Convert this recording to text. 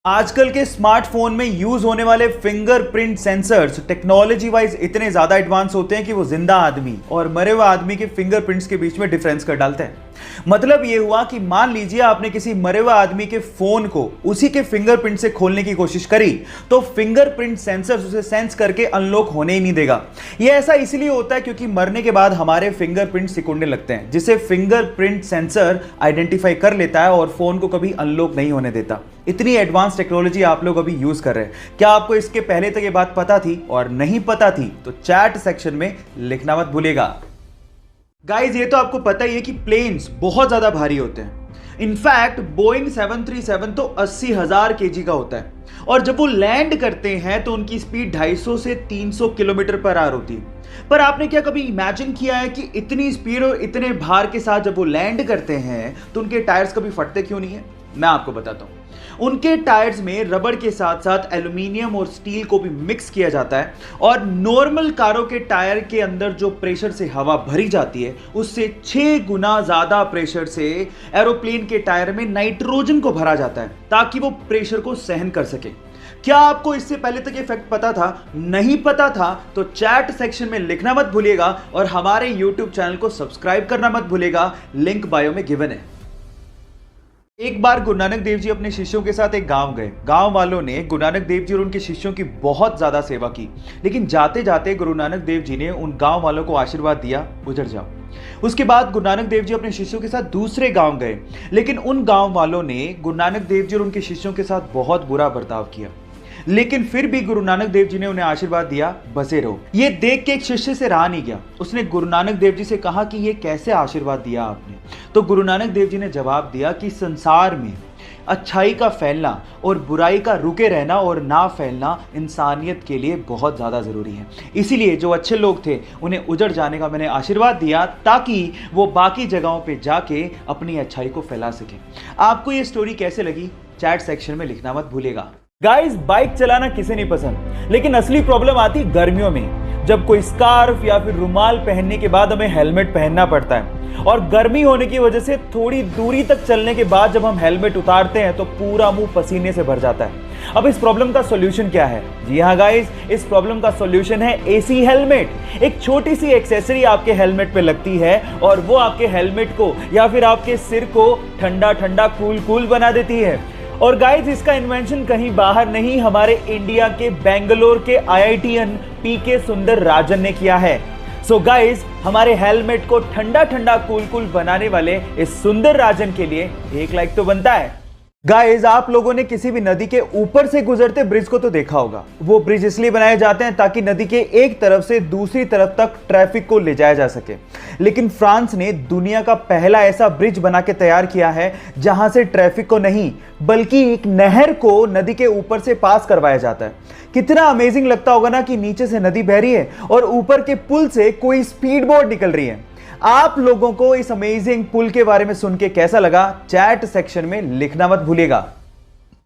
आजकल के स्मार्टफोन में यूज होने वाले फिंगरप्रिंट सेंसर्स टेक्नोलॉजी वाइज इतने ज्यादा एडवांस होते हैं कि वो जिंदा आदमी और मरे हुए आदमी के फिंगरप्रिंट्स के बीच में डिफरेंस कर डालते हैं। मतलब ये हुआ कि मान लीजिए आपने किसी मरे हुए आदमी के फोन को उसी के फिंगरप्रिंट से खोलने की कोशिश करी तो फिंगरप्रिंट सेंसर्स उसे सेंस करके अनलॉक होने ही नहीं देगा। ये ऐसा इसलिए होता है क्योंकि मरने के बाद हमारे फिंगरप्रिंट सिकुड़ने लगते हैं, जिसे फिंगरप्रिंट सेंसर आइडेंटिफाई कर लेता है और फोन को कभी अनलॉक नहीं होने देता। इतनी एडवांस टेक्नोलॉजी आप लोग अभी यूज कर रहे हैं। क्या आपको इसके पहले तक ये बात पता थी? और नहीं पता थी तो चैट सेक्शन में लिखना मत भूलिएगा। गाइस, ये तो आपको पता ही है कि प्लेन्स बहुत ज्यादा भारी होते हैं। इनफैक्ट बोइंग 737 तो 80,000 केजी का होता है और जब वो लैंड करते हैं तो उनकी स्पीड 250 से 300 किलोमीटर पर आवर होती है। पर आपने क्या कभी इमेजिन किया है कि इतनी स्पीड और इतने भार के साथ जब वो लैंड करते हैं तो उनके टायर्स कभी फटते क्यों नहीं है? मैं आपको बताता हूं। उनके टायर्स में रबड़ के साथ साथ एल्यूमिनियम और स्टील को भी मिक्स किया जाता है और नॉर्मल कारों के टायर के अंदर जो प्रेशर से हवा भरी जाती है उससे 6 गुना ज्यादा प्रेशर से एरोप्लेन के टायर में नाइट्रोजन को भरा जाता है ताकि वो प्रेशर को सहन कर सके। क्या आपको इससे पहले तक ये फैक्ट पता था? नहीं पता था तो चैट सेक्शन में लिखना मत भूलिएगा और हमारे यूट्यूब चैनल को सब्सक्राइब करना मत भूलिएगा, लिंक बायो में गिवन है। एक बार गुरु नानक देव जी अपने शिष्यों के साथ एक गांव गए। गांव वालों ने गुरु नानक देव जी और उनके शिष्यों की बहुत ज्यादा सेवा की, लेकिन जाते जाते गुरु नानक देव जी ने उन गांव वालों को आशीर्वाद दिया, गुजर जाओ। उसके बाद गुरु नानक देव जी अपने शिष्यों के साथ दूसरे गांव गए, लेकिन उन गांव वालों ने गुरु नानक देव जी और उनके शिष्यों के साथ बहुत बुरा बर्ताव किया, लेकिन फिर भी गुरु नानक देव जी ने उन्हें आशीर्वाद दिया, बसे रहो। ये देख के एक शिष्य से रहा नहीं गया। उसने गुरु नानक देव जी से कहा कि ये कैसे आशीर्वाद दिया आपने? तो गुरु नानक देव जी ने जवाब दिया कि संसार में अच्छाई का फैलना और बुराई का रुके रहना और ना फैलना इंसानियत के लिए बहुत ज़्यादा ज़रूरी है। इसीलिए जो अच्छे लोग थे उन्हें उजड़ जाने का मैंने आशीर्वाद दिया ताकि वो बाकी जगहों पे जाके अपनी अच्छाई को फैला सकें। आपको ये स्टोरी कैसे लगी? चैट सेक्शन में लिखना मत भूलिएगा। गाइस, बाइक चलाना किसे नहीं पसंद, लेकिन असली प्रॉब्लम आती गर्मियों में, जब कोई स्कार्फ या फिर रुमाल पहनने के बाद हमें हेलमेट पहनना पड़ता है और गर्मी होने की वजह से थोड़ी दूरी तक चलने के बाद जब हम हेलमेट उतारते हैं तो पूरा मुंह पसीने से भर जाता है। अब इस प्रॉब्लम का सॉल्यूशन क्या है? जी हाँ गाइस, इस प्रॉब्लम का सॉल्यूशन है एसी हेलमेट। एक छोटी सी एक्सेसरी आपके हेलमेट पे लगती है और वो आपके हेलमेट को या फिर आपके सिर को ठंडा ठंडा कूल कूल बना देती है। और गाइस, इसका इन्वेंशन कहीं बाहर नहीं, हमारे इंडिया के बेंगलोर के आईआईटीएन पीके सुंदर राजन ने किया है। सो गाइस, हमारे हेलमेट को ठंडा ठंडा कूल कूल बनाने वाले इस सुंदर राजन के लिए एक लाइक तो बनता है। गाइस, आप लोगों ने किसी भी नदी के ऊपर से गुजरते ब्रिज को तो देखा होगा। वो ब्रिज इसलिए बनाए जाते हैं ताकि नदी के एक तरफ से दूसरी तरफ तक ट्रैफिक को ले जाया जा सके। लेकिन फ्रांस ने दुनिया का पहला ऐसा ब्रिज बना के तैयार किया है जहां से ट्रैफिक को नहीं बल्कि एक नहर को नदी के ऊपर से पास करवाया जाता है। कितना अमेजिंग लगता होगा ना कि नीचे से नदी बह रही है और ऊपर के पुल से कोई स्पीड बोट निकल रही है। आप लोगों को इस अमेजिंग पुल के बारे में सुन के कैसा लगा? चैट सेक्शन में लिखना मत भूलिएगा।